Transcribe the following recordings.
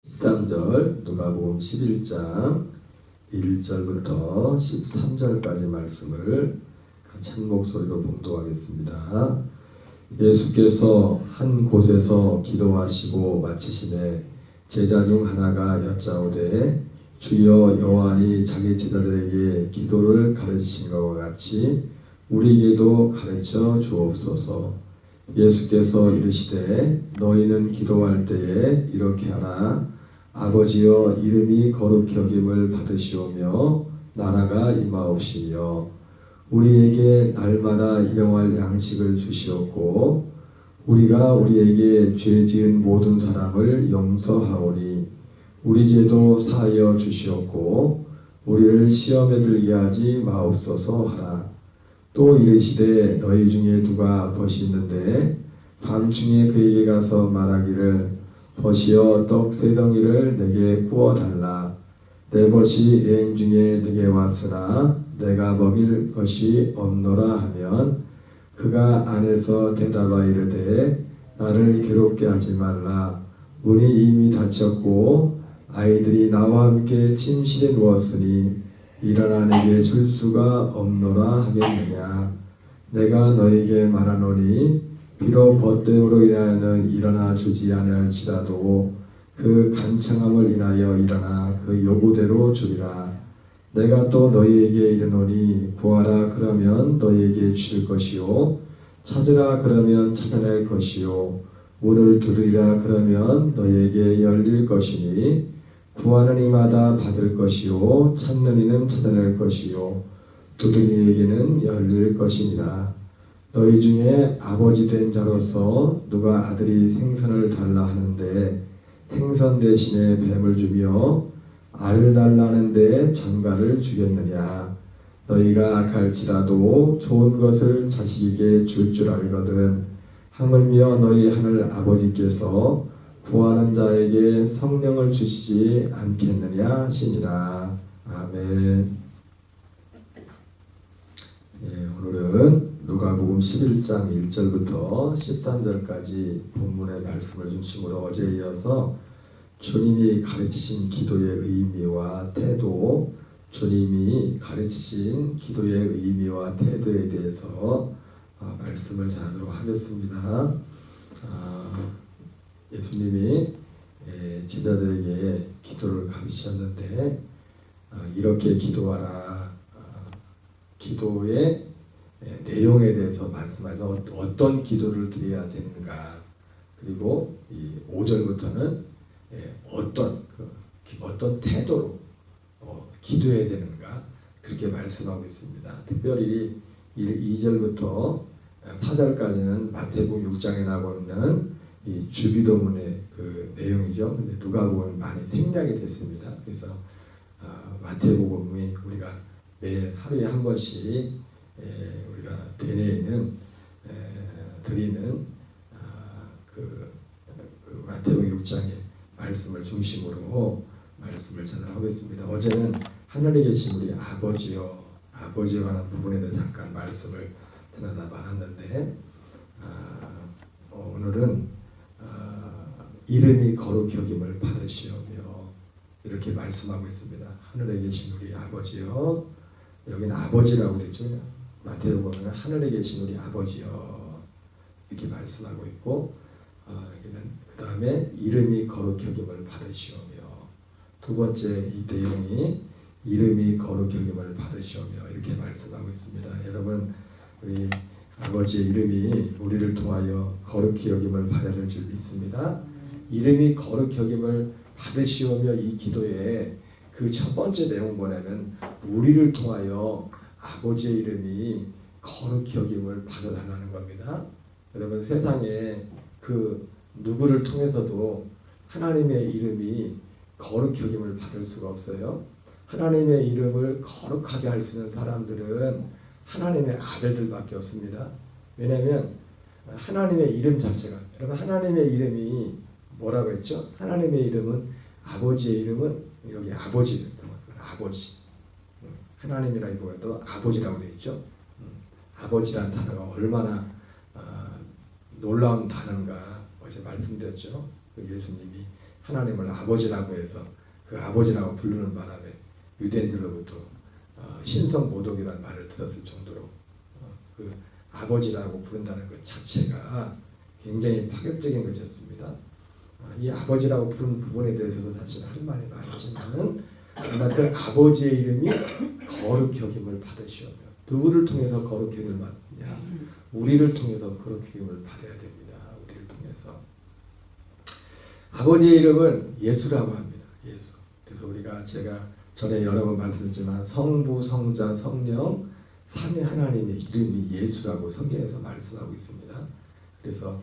13절 누가복음 11장 1절부터 13절까지 말씀을 같이 한 목소리로 봉독하겠습니다. 예수께서 한 곳에서 기도하시고 마치시매 제자 중 하나가 여짜오되 주여 요한이 자기 제자들에게 기도를 가르치신 것과 같이 우리에게도 가르쳐 주옵소서. 예수께서 이르시되 너희는 기도할 때에 이렇게 하라. 아버지여 이름이 거룩히 여김을 받으시오며 나라가 임하옵시며 우리에게 날마다 일용할 양식을 주시옵고 우리가 우리에게 죄 지은 모든 사람을 용서하오니 우리 죄도 사하여 주시옵고 우리를 시험에 들게 하지 마옵소서 하라. 또 이르시되 너희 중에 누가 벗이 있는데 밤중에 그에게 가서 말하기를 벗이여 떡 세 덩이를 내게 구워달라. 내 벗이 여행 중에 내게 왔으나 내가 먹일 것이 없노라 하면 그가 안에서 대답하여 이르되 나를 괴롭게 하지 말라. 문이 이미 닫혔고 아이들이 나와 함께 침실에 누웠으니 일어나 내게 줄 수가 없노라 하겠느냐. 내가 너에게 말하노니 비록 벗됨으로 인하여는 일어나 주지 아니할지라도 그 간청함을 인하여 일어나 그 요구대로 주리라. 내가 또 너희에게 이르노니 구하라 그러면 너희에게 주실 것이요 찾으라 그러면 찾아낼 것이요 문을 두드리라 그러면 너희에게 열릴 것이니 구하는 이마다 받을 것이요 찾는 이는 찾아낼 것이요 두드리는 이에게는 열릴 것이니라. 너희 중에 아버지 된 자로서 누가 아들이 생선을 달라 하는데 생선 대신에 뱀을 주며 알을 달라는데 전갈을 주겠느냐. 너희가 악할지라도 좋은 것을 자식에게 줄 줄 알거든 하물며 너희 하늘 아버지께서 구하는 자에게 성령을 주시지 않겠느냐 하시니라. 아멘. 오늘은 누가복음 11장 1절부터 13절까지 본문의 말씀을 중심으로 어제에 이어서 주님이 가르치신 기도의 의미와 태도, 주님이 가르치신 기도의 의미와 태도에 대해서 말씀을 전하도록 하겠습니다. 예수님이 제자들에게 기도를 가르치셨는데 이렇게 기도하라. 기도의 내용에 대해서 말씀하셔서 어떤 기도를 드려야 되는가. 그리고 이 5절부터는 어떤 태도로 기도해야 되는가 그렇게 말씀하고 있습니다. 특별히 2절부터 4절까지는 마태복음 6장에 나오고 있는 이 주기도문의 그 내용이죠. 근데 누가복음은 많이 생략이 됐습니다. 그래서 마태복음이 우리가 매일 하루에 한 번씩 우리가 대내에는 드리는 그 마태복음 6장의 말씀을 중심으로 말씀을 전하겠습니다. 어제는 하늘에 계신 우리 아버지요, 아버지에 관한 부분에 대해 잠깐 말씀을 전하다 말았는데 오늘은 이름이 거룩히 여김을 받으시오며 이렇게 말씀하고 있습니다. 하늘에 계신 우리 아버지요, 여기는 아버지라고 되죠. 마태복음은 하늘에 계신 우리 아버지요 이렇게 말씀하고 있고 여기는 그 다음에 이름이 거룩히 여김을 받으시오며 두 번째 이 내용이 이름이 거룩히 여김을 받으시오며 이렇게 말씀하고 있습니다. 여러분 우리 아버지의 이름이 우리를 통하여 거룩히 여김을 받아야 될 줄 믿습니다. 이름이 거룩히 여김을 받으시오며 이 기도에 그 첫 번째 내용 뭐냐면 우리를 통하여 아버지의 이름이 거룩히 여김을 받아달라는 겁니다. 여러분 세상에 그 누구를 통해서도 하나님의 이름이 거룩히 여김을 받을 수가 없어요. 하나님의 이름을 거룩하게 할 수 있는 사람들은 하나님의 아들들밖에 없습니다. 왜냐하면 하나님의 이름 자체가 여러분 하나님의 이름이 뭐라고 했죠? 하나님의 이름은 아버지의 이름은 여기 아버지 하나님이라기보다도 아버지라고 되어 있죠. 아버지라는 단어가 얼마나 놀라운 단어인가 어제 말씀드렸죠. 예수님이 하나님을 아버지라고 해서 그 아버지라고 부르는 바람에 유대인들로부터 신성 모독이라는 말을 들었을 정도로 그 아버지라고 부른다는 것 자체가 굉장히 파격적인 것이었습니다. 이 아버지라고 부르는 부분에 대해서도 사실 할 말이 많지만은 그러나 그 아버지의 이름이 거룩히 여김을 받으시오며 누구를 통해서 거룩히 여김을 받느냐? 우리를 통해서 거룩히 여김을 받아야 됩니다. 우리를 통해서 아버지의 이름은 예수라고 합니다. 예수. 그래서 우리가 제가 전에 여러 번 말씀드렸지만 성부, 성자, 성령 삼위 하나님의 이름이 예수라고 성경에서 말씀하고 있습니다. 그래서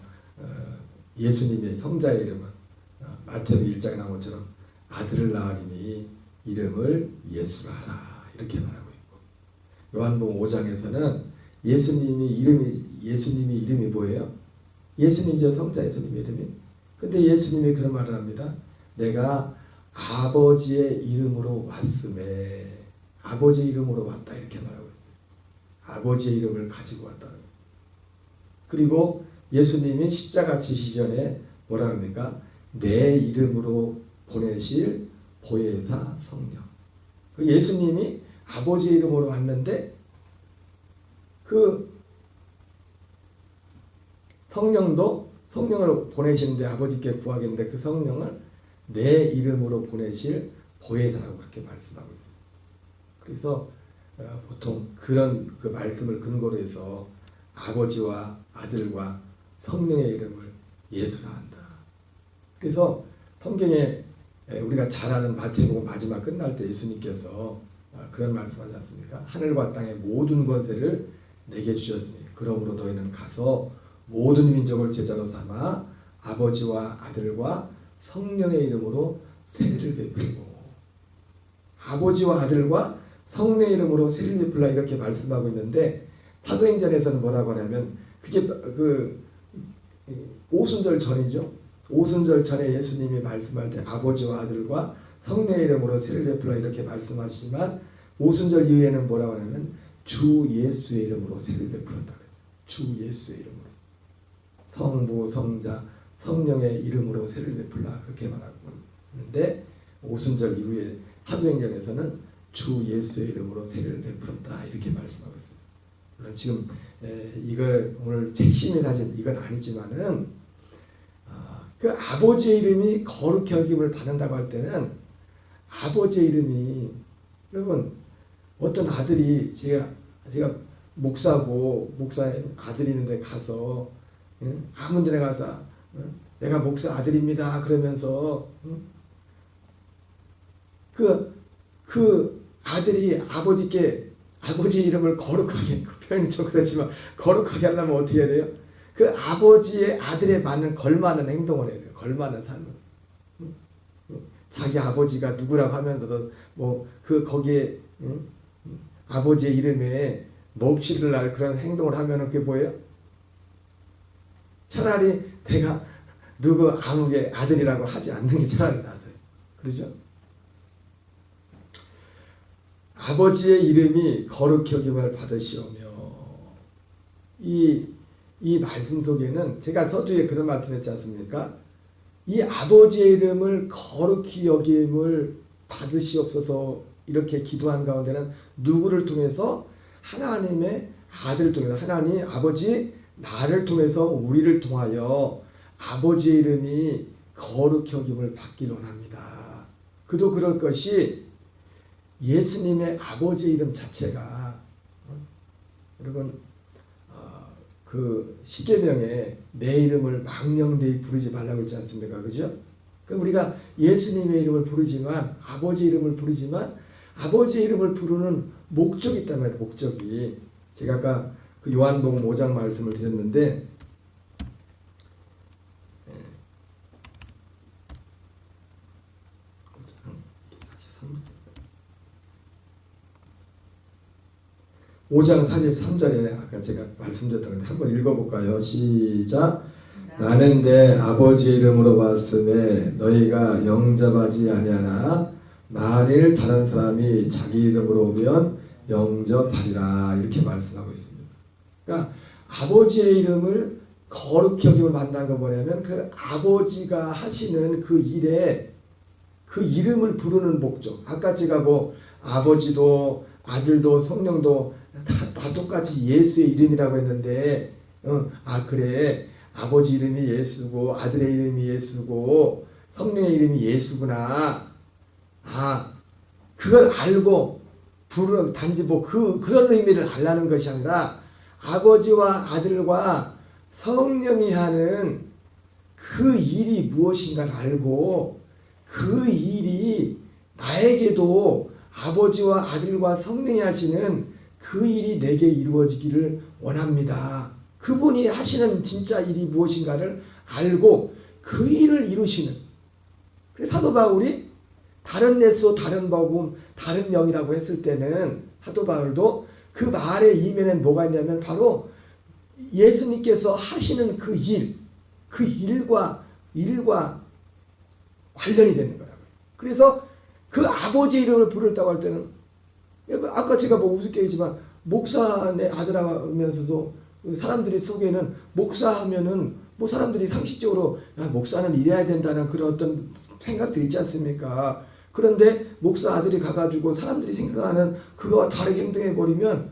예수님의 성자의 이름은 마태복음 1장에 나온 것처럼 아들을 낳으리니 이름을 예수라 하라 이렇게 말하고 있고 요한복음 5장에서는 예수님의 이름이 뭐예요? 예수님이죠. 성자 예수님의 이름이. 근데 예수님이 그런 말을 합니다. 내가 아버지의 이름으로 왔음에 아버지 이름으로 왔다 이렇게 말하고 있어요. 아버지의 이름을 가지고 왔다. 그리고 예수님이 십자가 지시 전에 뭐라 합니까? 내 이름으로 보내실 보혜사 성령. 예수님이 아버지의 이름으로 왔는데 그 성령을 보내시는데 아버지께 구하겠는데 그 성령을 내 이름으로 보내실 보혜사라고 그렇게 말씀하고 있어요. 그래서 보통 그런 그 말씀을 근거로 해서 아버지와 아들과 성령의 이름을 예수라 한다. 그래서 성경에 우리가 잘 아는 마태복음 마지막 끝날 때 예수님께서 그런 말씀하지 않습니까? 하늘과 땅의 모든 권세를 내게 주셨으니 그러므로 너희는 가서 모든 민족을 제자로 삼아 아버지와 아들과 성령의 이름으로 세례를 베풀고 아버지와 아들과 성령의 이름으로 세례를 베풀라 이렇게 말씀하고 있는데 사도행전에서는 뭐라고 하냐면 그게 그 오순절 전이죠. 오순절 전에 예수님이 말씀할 때 아버지와 아들과 성령의 이름으로 세례를 베풀라 이렇게 말씀하시지만 오순절 이후에는 뭐라고 하냐면 주 예수의 이름으로 세례를 베풀었다. 주 예수의 이름으로 성부 성자 성령의 이름으로 세례를 베풀라 그렇게 말하고 있는데 오순절 이후에 사도행전에서는 주 예수의 이름으로 세례를 베풀었다 이렇게 말씀하고 있습니다. 물론 지금 이걸 오늘 핵심이 사실 이건 아니지만은 그 아버지의 이름이 거룩히 여김을 받는다고 할 때는 아버지의 이름이 여러분 어떤 아들이 제가 목사고 목사의 아들이 있는데 가서 아무 데나 가서 내가 목사 아들입니다 그러면서 그 아들이 아버지께 아버지 이름을 거룩하게 표현이 좀 그렇지만 거룩하게 하려면 어떻게 해야 돼요? 그 아버지의 아들에 맞는 걸맞는 행동을 해야 돼요. 걸맞는 삶을. 자기 아버지가 누구라고 하면서도 뭐 거기에 아버지의 이름에 넋이를 날 그런 행동을 하면은 그게 뭐예요? 차라리 내가 누구 아무개 아들이라고 하지 않는 게 차라리 낫어요. 그러죠? 아버지의 이름이 거룩히 여김을 받으시오며 이 말씀 속에는 제가 서두에 그런 말씀했지 않습니까? 이 아버지의 이름을 거룩히 여김을 받으시옵소서 이렇게 기도한 가운데는 누구를 통해서? 하나님의 아들을 통해서 하나님 아버지 나를 통해서 우리를 통하여 아버지의 이름이 거룩히 여김을 받기를 원합니다. 그도 그럴 것이 예수님의 아버지의 이름 자체가 여러분 그 십계명에 내 이름을 망령되이 부르지 말라고 했지 않습니까? 그죠? 그럼 우리가 예수님의 이름을 부르지만 아버지 이름을 부르지만 아버지 이름을 부르는 목적이 있단 말이에요. 목적이 제가 아까 그 요한복음 5장 말씀을 드렸는데 5장 43절에 아까 제가 말씀드렸던 건데 한번 읽어볼까요? 시작. 나는 내 아버지 이름으로 왔음에 너희가 영접하지 아니하나 만일 다른 사람이 자기 이름으로 오면 영접하리라 이렇게 말씀하고 있습니다. 그러니까 아버지의 이름을 거룩히 여김을 받는다는 건 뭐냐면 그 아버지가 하시는 그 일에 그 이름을 부르는 목적. 아까 제가 뭐 아버지도 아들도 성령도 다 똑같이 예수의 이름이라고 했는데 그래 아버지 이름이 예수고 아들의 이름이 예수고 성령의 이름이 예수구나. 그걸 알고 부르는 단지 뭐 그런 의미를 알라는 것이 아니라 아버지와 아들과 성령이 하는 그 일이 무엇인가를 알고 그 일이 나에게도 아버지와 아들과 성령이 하시는 그 일이 내게 이루어지기를 원합니다. 그분이 하시는 진짜 일이 무엇인가를 알고 그 일을 이루시는. 그래서 사도 바울이 다른 예수, 다른 복음, 다른 영이라고 했을 때는 사도 바울도 그 말의 이면엔 뭐가 있냐면 바로 예수님께서 하시는 그 일과 관련이 되는 거라고요. 그래서 그 아버지 이름을 부른다고 할 때는 아까 제가 뭐 우습게 얘기지만 목사의 아들하면서도 사람들이 속에는 목사하면은 뭐 사람들이 상식적으로 목사는 이래야 된다는 그런 어떤 생각들이 있지 않습니까? 그런데 목사 아들이 가가지고 사람들이 생각하는 그거와 다르게 행동해버리면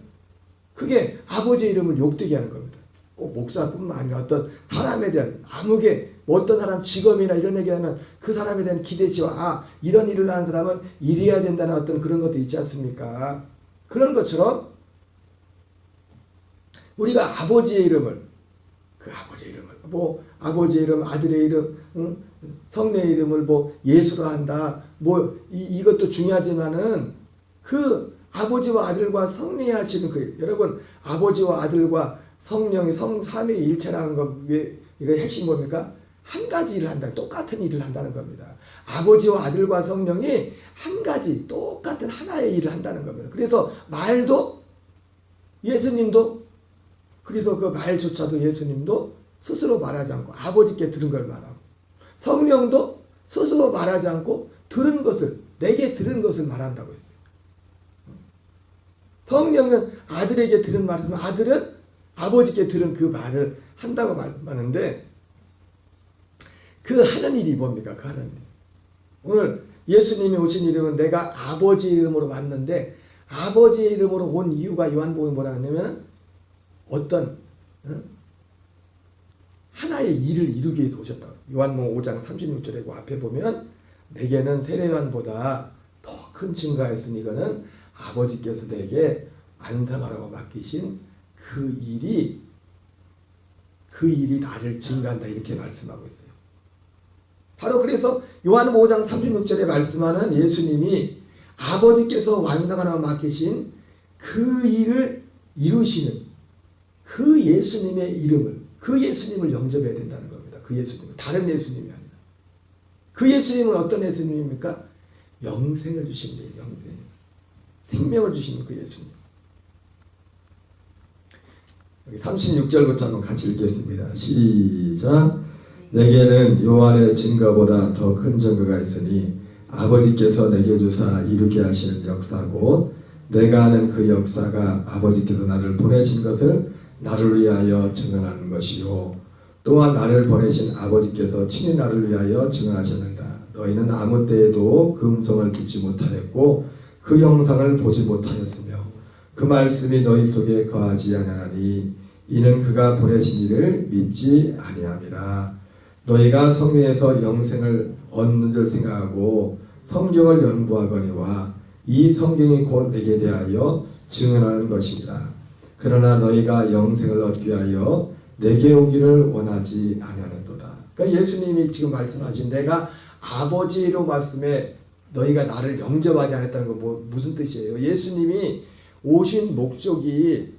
그게 아버지의 이름을 욕되게 하는 겁니다. 꼭 목사뿐만 아니라 어떤 사람에 대한 아무게 어떤 사람 직업이나 이런 얘기하면 그 사람에 대한 기대치와 이런 일을 하는 사람은 이래야 된다는 어떤 그런 것도 있지 않습니까? 그런 것처럼 우리가 아버지의 이름을 뭐 아버지의 이름, 아들의 이름, 성령의 이름을 뭐 예수로 한다. 뭐 이것도 중요하지만은 그 아버지와 아들과 성령이 하시는 그 여러분 아버지와 아들과 성령이 성삼위 일체라는 건 왜 이거 핵심 뭡니까? 한 가지 일을 한다. 똑같은 일을 한다는 겁니다. 아버지와 아들과 성령이 한 가지 똑같은 하나의 일을 한다는 겁니다. 그래서 말도 예수님도 그래서 그 말조차도 예수님도 스스로 말하지 않고 아버지께 들은 걸 말하고 성령도 스스로 말하지 않고 들은 것을 내게 들은 것을 말한다고 했어요. 성령은 아들에게 들은 말을 하면 아들은 아버지께 들은 그 말을 한다고 말하는데 그 하는 일이 뭡니까? 그 하는 일. 오늘 예수님이 오신 이름은 내가 아버지 이름으로 왔는데 아버지의 이름으로 온 이유가 요한복음에 뭐라 하냐면 어떤 하나의 일을 이루기 위해서 오셨다. 요한복음 5장 36절에 그 앞에 보면 내게는 세례요한보다 더 큰 증거가 있으니 이거는 아버지께서 내게 완성하라고 맡기신 그 일이 나를 증거한다 이렇게 말씀하고 있어요. 바로 그래서 요한복음 5장 36절에 말씀하는 예수님이 아버지께서 완성하라고 맡기신 그 일을 이루시는 그 예수님의 이름을 그 예수님을 영접해야 된다는 겁니다. 그 예수님은 다른 예수님이 아니라 그 예수님은 어떤 예수님입니까? 영생을 주시는 분이에요. 영생. 생명을 주시는 그 예수님. 여기 36절부터 한번 같이 읽겠습니다. 시작. 내게는 요한의 증거보다 더 큰 증거가 있으니 아버지께서 내게 주사 이루게 하시는 역사고 내가 아는 그 역사가 아버지께서 나를 보내신 것을 나를 위하여 증언하는 것이요 또한 나를 보내신 아버지께서 친히 나를 위하여 증언하셨느니라. 너희는 아무 때에도 그 음성을 듣지 못하였고 그 영상을 보지 못하였으며 그 말씀이 너희 속에 거하지 아니하나니 이는 그가 보내신 이를 믿지 아니함이라. 너희가 성령에서 영생을 얻는 줄 생각하고 성경을 연구하거니와 이 성경이 곧 내게 대하여 증언하는 것이니라. 그러나 너희가 영생을 얻기 위하여 내게 오기를 원하지 아니하는도다. 그러니까 예수님이 지금 말씀하신 내가 아버지로 말씀에 너희가 나를 영접하지 않았다는 건 무슨 뜻이에요? 예수님이 오신 목적이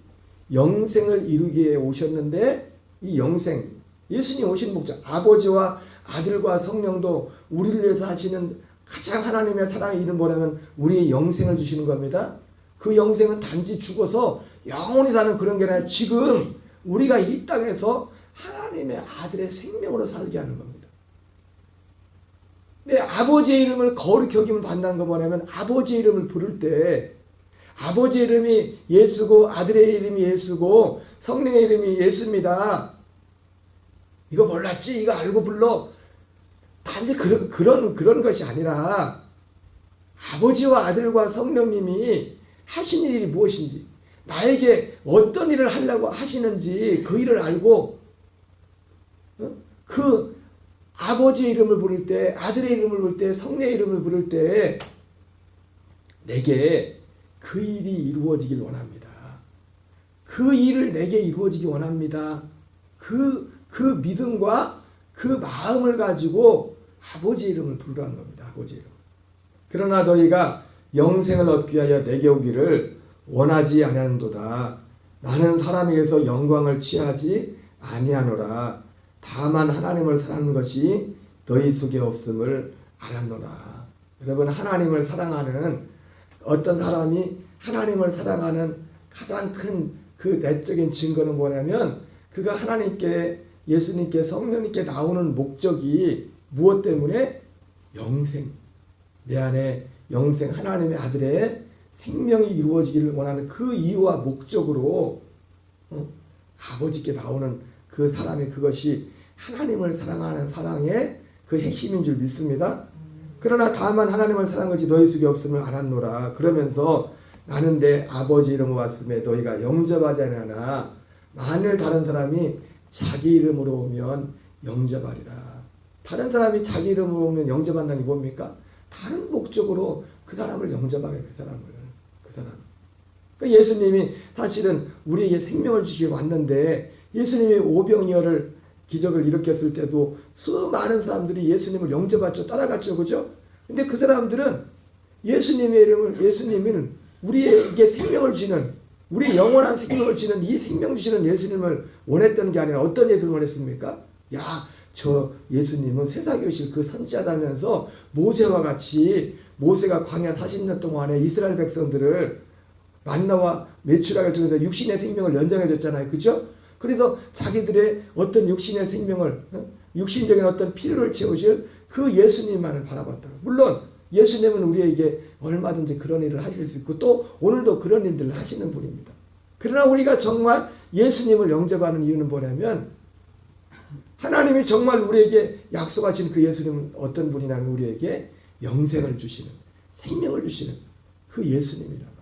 영생을 이루기 위해 오셨는데 이 영생 예수님 오신 목적 아버지와 아들과 성령도 우리를 위해서 하시는 가장 하나님의 사랑의 이름 뭐냐면 우리의 영생을 주시는 겁니다. 그 영생은 단지 죽어서 영원히 사는 그런 게 아니라 지금 우리가 이 땅에서 하나님의 아들의 생명으로 살게 하는 겁니다. 근데 아버지의 이름을 거룩히 여김을 받는다는 거 뭐냐면 아버지의 이름을 부를 때 아버지의 이름이 예수고 아들의 이름이 예수고 성령의 이름이 예수입니다. 이거 몰랐지? 이거 알고 불러? 단지 그런 것이 아니라 아버지와 아들과 성령님이 하신 일이 무엇인지, 나에게 어떤 일을 하려고 하시는지 그 일을 알고 그 아버지의 이름을 부를 때, 아들의 이름을 부를 때, 성령의 이름을 부를 때 내게 그 일이 이루어지길 원합니다. 그 일을 내게 이루어지기 원합니다. 그 믿음과 그 마음을 가지고 아버지의 이름을 부르라는 겁니다. 아버지의 이름. 그러나 너희가 영생을 얻기 위하여 내게 오기를 원하지 아니하는도다. 나는 사람에게서 영광을 취하지 아니하노라. 다만 하나님을 사랑하는 것이 너희 속에 없음을 알았노라. 여러분, 하나님을 사랑하는 어떤 사람이 하나님을 사랑하는 가장 큰 그 내적인 증거는 뭐냐면, 그가 하나님께, 예수님께, 성령님께 나오는 목적이 무엇 때문에? 영생. 내 안에 영생, 하나님의 아들의 생명이 이루어지기를 원하는 그 이유와 목적으로 아버지께 나오는 그 사람의 그것이 하나님을 사랑하는 사랑의 그 핵심인 줄 믿습니다. 그러나 다만 하나님을 사랑한 것이 너희 속에 없음을 알았노라. 그러면서 나는 내 아버지 이름으로 왔음에 너희가 영접하지 않으나 만일 다른 사람이 자기 이름으로 오면 영접하리라. 다른 사람이 자기 이름으로 오면 영접한다는 게 뭡니까? 다른 목적으로 그 사람을 영접하게, 그 사람. 그러니까 예수님이 사실은 우리에게 생명을 주시기 왔는데, 예수님이 오병이어를 기적을 일으켰을 때도 수많은 사람들이 예수님을 영접했죠. 따라갔죠. 그죠? 근데 그 사람들은 예수님은 우리에게 생명을 주시는, 우리 영원한 생명을 주시는 이 생명 주시는 예수님을 원했던 게 아니라 어떤 예수님을 원했습니까? 저 예수님은 세상에 오실 그 선지자다면서 모세와 같이, 모세가 광야 40년 동안에 이스라엘 백성들을 만나와 메추라기를 통해서 육신의 생명을 연장해 줬잖아요. 그죠? 그래서 자기들의 어떤 육신의 생명을, 육신적인 어떤 필요를 채우실 그 예수님만을 바라봤다. 물론 예수님은 우리에게 얼마든지 그런 일을 하실 수 있고 또 오늘도 그런 일들을 하시는 분입니다. 그러나 우리가 정말 예수님을 영접하는 이유는 뭐냐면, 하나님이 정말 우리에게 약속하신 그 예수님은 어떤 분이냐면 우리에게 영생을 주시는, 생명을 주시는 그 예수님이라고.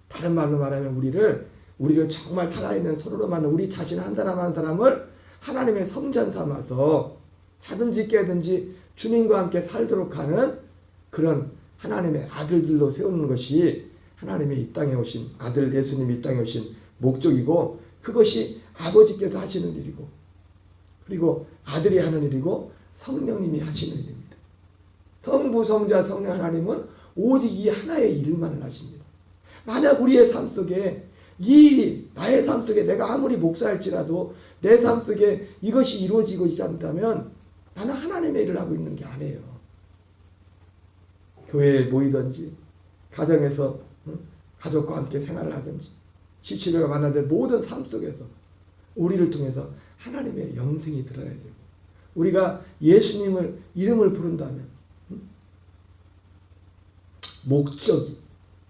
다른 말로 말하면 우리를 정말 살아있는 손으로 만든 우리 자신 한 사람 한 사람을 하나님의 성전 삼아서 자든지 깨든지 주님과 함께 살도록 하는 그런 하나님의 아들들로 세우는 것이 하나님의 이 땅에 오신 아들 예수님이 이 땅에 오신 목적이고, 그것이 아버지께서 하시는 일이고, 그리고 아들이 하는 일이고, 성령님이 하시는 일입니다. 성부, 성자, 성령 하나님은 오직 이 하나의 일만을 하십니다. 만약 우리의 삶 속에 나의 삶 속에 내가 아무리 목사일지라도 내 삶 속에 이것이 이루어지고 있지 않다면 나는 하나님의 일을 하고 있는 게 아니에요. 교회에 모이든지 가정에서 가족과 함께 생활을 하든지 지치려고 만나는 모든 삶 속에서 우리를 통해서 하나님의 영생이 드러나야 되고, 우리가 예수님을 이름을 부른다면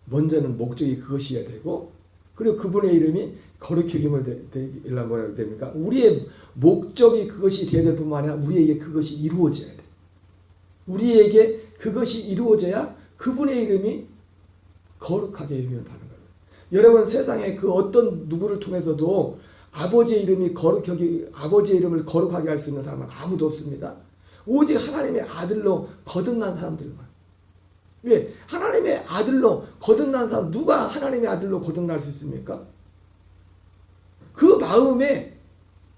먼저는 목적이 그것이어야 되고, 그리고 그분의 이름이 거룩히 여김을 뭐라 됩니까? 우리의 목적이 그것이 되어야 될 뿐만 아니라 우리에게 그것이 이루어져야 돼. 우리에게 그것이 이루어져야 그분의 이름이 거룩하게 여김을 받는 거예요. 여러분, 세상에 그 어떤 누구를 통해서도 아버지의 이름을 거룩하게 할 수 있는 사람은 아무도 없습니다. 오직 하나님의 아들로 거듭난 사람들만. 왜? 하나님의 아들로 거듭난 사람, 누가 하나님의 아들로 거듭날 수 있습니까? 그 마음에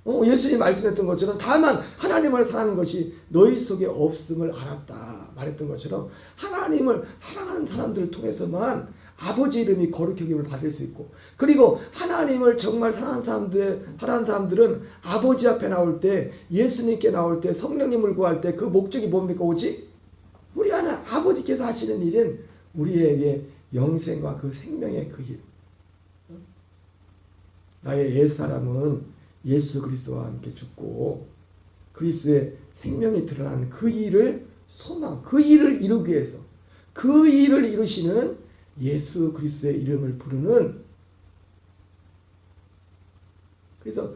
예수님이 말씀했던 것처럼 다만 하나님을 사랑하는 것이 너희 속에 없음을 알았다 말했던 것처럼, 하나님을 사랑하는 사람들을 통해서만 아버지 이름이 거룩히 여김을 받을 수 있고, 그리고 하나님을 정말 사랑하는 사람들은 아버지 앞에 나올 때, 예수님께 나올 때, 성령님을 구할 때 그 목적이 뭡니까? 오직 우리 안에 아버지께서 하시는 일은 우리에게 영생과 그 생명의 그 일. 나의 옛사람은 예수 그리스도와 함께 죽고 그리스도의 생명이 드러나는 그 일을 소망, 그 일을 이루기 위해서 그 일을 이루시는 예수 그리스도의 이름을 부르는, 그래서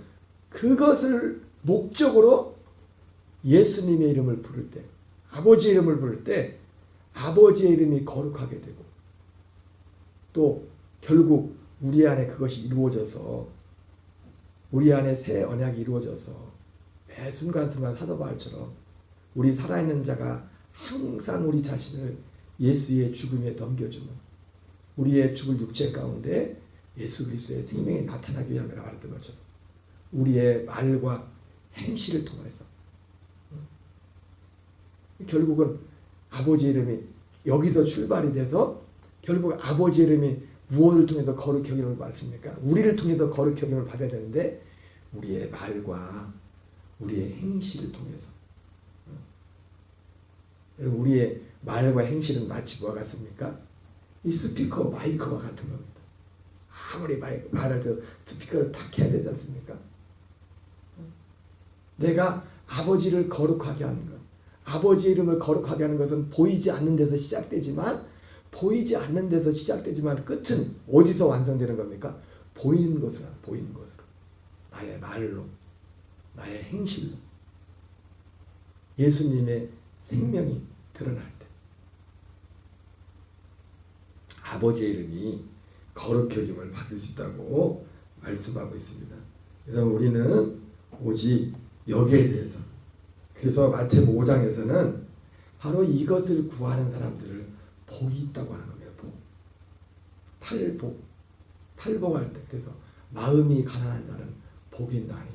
그것을 목적으로 예수님의 이름을 부를 때, 아버지의 이름을 부를 때 아버지의 이름이 거룩하게 되고, 또 결국 우리 안에 그것이 이루어져서, 우리 안에 새 언약이 이루어져서 매 순간순간 사도 바울처럼 우리 살아있는 자가 항상 우리 자신을 예수의 죽음에 넘겨주는, 우리의 죽을 육체 가운데 예수 그리스도의 생명이 나타나기 위함이라 말했던 것처럼 우리의 말과 행실을 통해서 결국은 아버지 이름이 여기서 출발이 돼서 결국 아버지 이름이 무엇을 통해서 거룩 형용을 받습니까? 우리를 통해서 거룩 형용을 받아야 되는데 우리의 말과 우리의 행실을 통해서. 우리의 말과 행실은 마치 뭐와 같습니까? 이 스피커 마이크와 같은 겁니다. 아무리 말할 때 스피커를 탁 해야 되지 않습니까? 내가 아버지를 거룩하게 하는 것, 아버지의 이름을 거룩하게 하는 것은 보이지 않는 데서 시작되지만 끝은 어디서 완성되는 겁니까? 보이는 것으로, 나의 말로, 나의 행실로 예수님의 생명이 드러날 때 아버지의 이름이 거룩 여김을 받을 수 있다고 말씀하고 있습니다. 그래서 우리는 오직 여기에 대해서, 그래서 마태복음 5장에서는 바로 이것을 구하는 사람들을 복이 있다고 하는 겁니다. 팔복할 때, 그래서 마음이 가난한 자는 복이 있나니,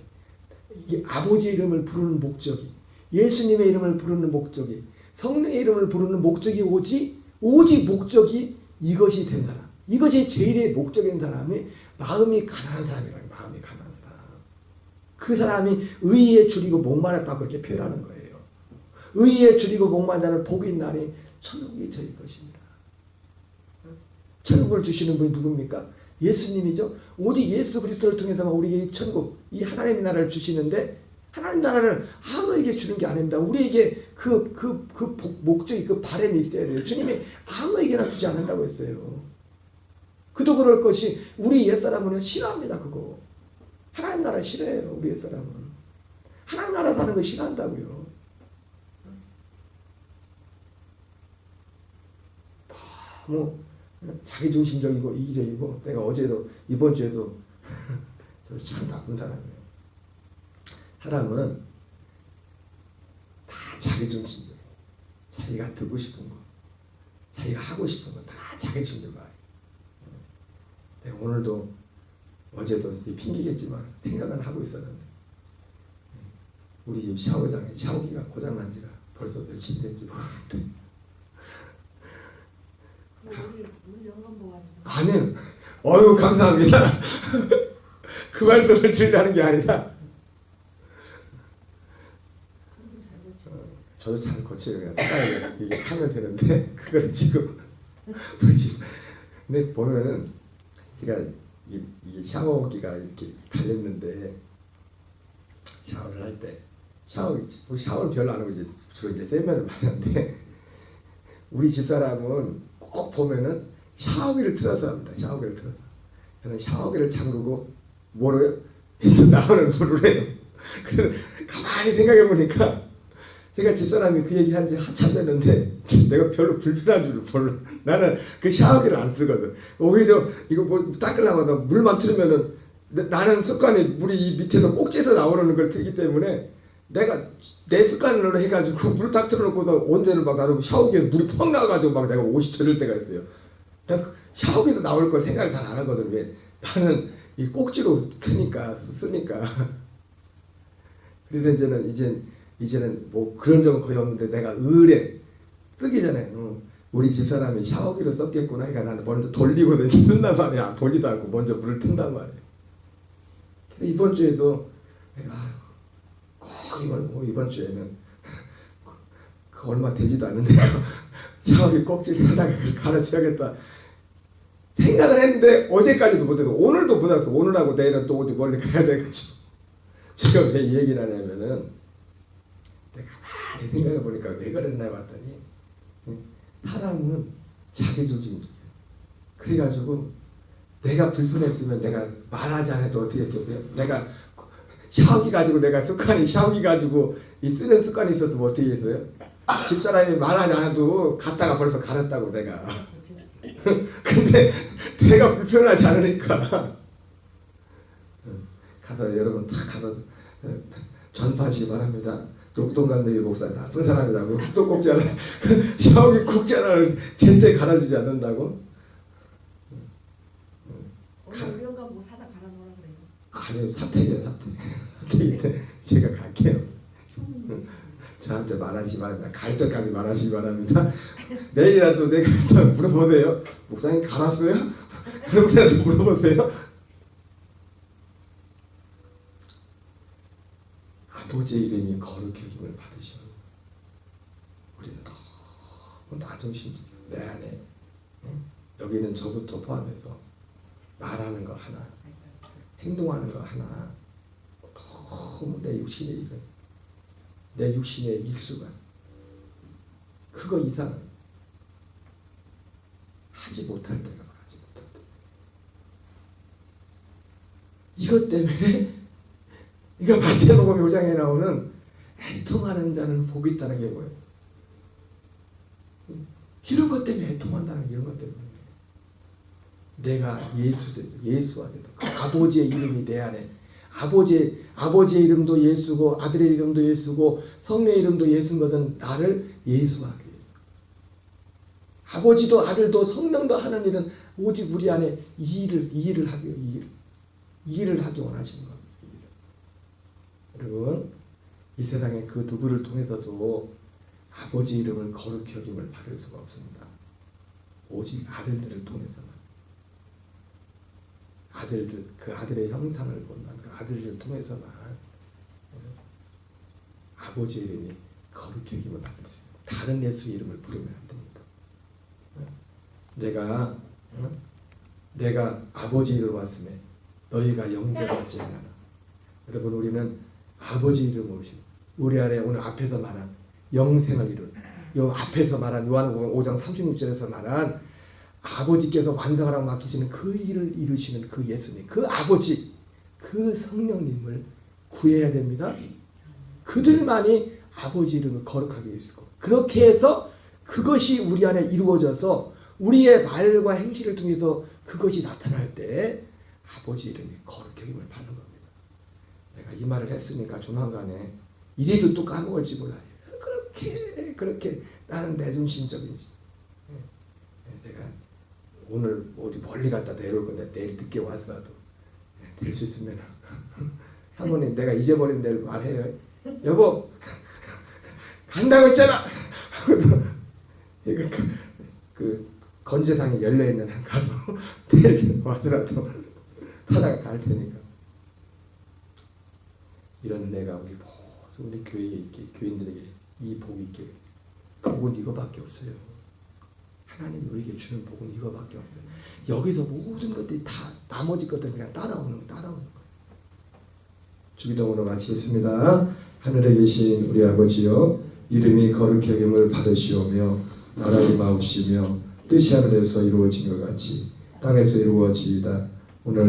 이게 아버지의 이름을 부르는 목적이, 예수님의 이름을 부르는 목적이, 성령의 이름을 부르는 목적이 오직 목적이 이것이 된 사람, 이것이 제일의 목적인 사람이 마음이 가난한 사람이라는, 마음이 가난한 사람. 그 사람이 의에 줄이고 목마르다고 그렇게 표현하는 거예요. 의에 줄이고 목마른 자는 복이 있나니 천국이 저희 것입니다. 천국을 주시는 분이 누굽니까? 예수님이죠. 오직 예수 그리스도를 통해서만 우리에게 이 천국, 이 하나님의 나라를 주시는데, 하나님 나라를 아무에게 주는 게 아닙니다. 우리에게 그 목적이, 그 바람이 있어야 돼요. 주님이 아무에게나 주지 않는다고 했어요. 그도 그럴 것이 우리 옛사람은 싫어합니다. 그거 하나님 나라 싫어해요. 우리 옛사람은 하나님 나라 사는 거 싫어한다고요. 너무 자기중심적이고 이기적이고, 내가 어제도 이번 주에도 참 나쁜 사람이에요. 사람은 다 자기중심적이에요. 자기가 듣고 싶은 거, 자기가 하고 싶은 거 다 자기중심적이에요. 내가 오늘도 어제도 핑계겠지만 생각은 하고 있었는데, 우리 집 샤워장에 샤워기가 고장난 지가 벌써 며칠 된지 모르는데, 아니요, 어휴 감사합니다. 그 말씀을 드리려는 게 아니라, 저도 잘 고쳐요. 이게 하면 되는데 그걸 지금 근데 보면은 제가 이게 샤워기가 이렇게 달렸는데, 샤워를 할 때 샤워를 별로 안 하고 주로 세면을 많이 하는데, 우리 집사람은 꼭 보면은 샤워기를 틀어서 합니다. 샤워기를 틀어서. 저는 샤워기를 잠그고 뭐래요? 나오는 물을 해요. 그래서 가만히 생각해 보니까 제가 집사람이 그 얘기 한 지 한참 됐는데 내가 별로 불편한 줄 몰라. 나는 그 샤워기를 안 쓰거든. 오히려 이거 뭐 닦으려고 하다 물만 틀으면은, 나는 습관이 물이 이 밑에서 꼭지에서 나오는 걸 틀기 때문에 내가 내 습관으로 해가지고 물 딱 틀어놓고서 언제는 막 나도 샤워기에서 물이 펑 나와가지고 막 내가 옷이 젖을 때가 있어요. 내가 샤워기에서 나올 걸 생각을 잘 안 하거든. 왜? 나는 이 꼭지로 쓰니까. 그래서 이제는 뭐 그런 적은 거의 없는데, 내가 의뢰 뜨기 전에 우리 집사람이 샤워기로 썼겠구나. 그러니까 나는 먼저 돌리고서 쓴단 말이야. 보지도 않고 먼저 물을 튼단 말이야. 그래서 이번 주에도 내가 이번 주에는 그 얼마 되지도 않는데 샤워기 꼭지를 하다가 가르쳐야겠다 생각을 했는데, 어제까지도 못해서 오늘도 못했어. 오늘하고 내일은 또 어디 멀리 가야 돼가지고. 제가 왜 이 얘기를 하냐면은, 내가 가만히 생각해 보니까 왜 그랬나 봤더니, 사람은 자기중심이에요. 그래가지고 내가 불편했으면 내가 말하지 않아도 어떻게 했겠어요? 내가 샤워기 가지고 내가 샤워기 가지고 이 쓰는 습관이 있었으면 어떻게 했어요? 집사람이 말하지 않아도 갔다가 벌써 갈았다고 내가. 근데 내가 불편하지 않으니까 가서 여러분 다 가서 전파하시기 바랍니다. 녹동간대기 목사 나쁜 사람이라고 수도 꼽지 않아 샤워기 꼽지 않아 절대 갈아주지 않는다고. 오늘 우리가 뭐 사다 갈아놓으라 그래요. 아니요 사택이에요 사택. 제가 갈게요. 저한테 말하시기 바랍니다. 갈 때까지 말하시기 바랍니다. 내일이라도 내가 물어보세요. 목사님 갈았어요? 여러분한테 물어보세요. 아버지의 이름이 거룩히 힘을 받으셔. 우리는 너무 나중심 내 안에 여기는 저부터 포함해서 말하는 거 하나, 행동하는 거 하나 너무 내 육신의 이거, 내 육신의 익숙한 그거 이상 하지 못할 때가 하지 못할 때. 이것 때문에 이거 마태복음 5장에 나오는 애통하는 자는 복이 있다는 게 뭐예요? 이런 것 때문에 애통한다는 게 이런 것 때문에 내가 예수하게도 아버지의 이름이 내 안에 아버지의 이름도 예수고 아들의 이름도 예수고 성령의 이름도 예수인 것은 나를 예수하게 해서 아버지도 아들도 성령도 하는 일은 오직 우리 안에 이 일을 하기 원하시는 겁니다. 여러분 이 세상에 그 누구를 통해서도 아버지 이름을 거룩히 여김을 받을 수가 없습니다. 오직 아들들을 통해서만 아들들 그 아들의 형상을 본다는 그 아들들을 통해서만 아버지 이름이 거룩히 여김을 받을 수 있습니다. 다른 예수 이름을 부르면 안 됩니다. 내가 아버지 이름으로 왔음에 너희가 영접하지 않아. 여러분 우리는 아버지 이름으로 오신 우리 안에 오늘 앞에서 말한 영생을 이룬 요 앞에서 말한 요한복음 5장 36절에서 말한 아버지께서 완성하라고 맡기시는 그 일을 이루시는 그 예수님, 그 아버지, 그 성령님을 구해야 됩니다. 그들만이 아버지 이름을 거룩하게 해주고 그렇게 해서 그것이 우리 안에 이루어져서 우리의 말과 행실을 통해서 그것이 나타날 때 아버지 이름이 거룩하게 힘을 받는 겁니다. 내가 이 말을 했으니까 조만간에 이래도 또 까먹을지 몰라요. 그렇게 나는 내중심적인지. 내가 오늘 어디 멀리 갔다 내려올 건데 내일 늦게 와서라도 될 수 있으면 사모님 내가 잊어버린 데를 말해요. 여보 간다고 했잖아. 그 건재상에 열려있는 한 가서 내일 와서라도 타다가 갈 테니까. 이런 내가 우리 모든 우리 교회에 있게 교인들에게 이 복이 있게 복은 이거밖에 없어요. 하나님이 우리에게 주는 복은 이거밖에 없어요. 여기서 모든 것들이 다 나머지 것들은 그냥 따라오는 거예요. 주기도문으로 마치겠습니다. 하늘에 계신 우리 아버지여 이름이 거룩히 여김을 받으시오며 나라가 마옵시며 뜻이 하늘에서 이루어진 것 같이 땅에서 이루어지이다. 오늘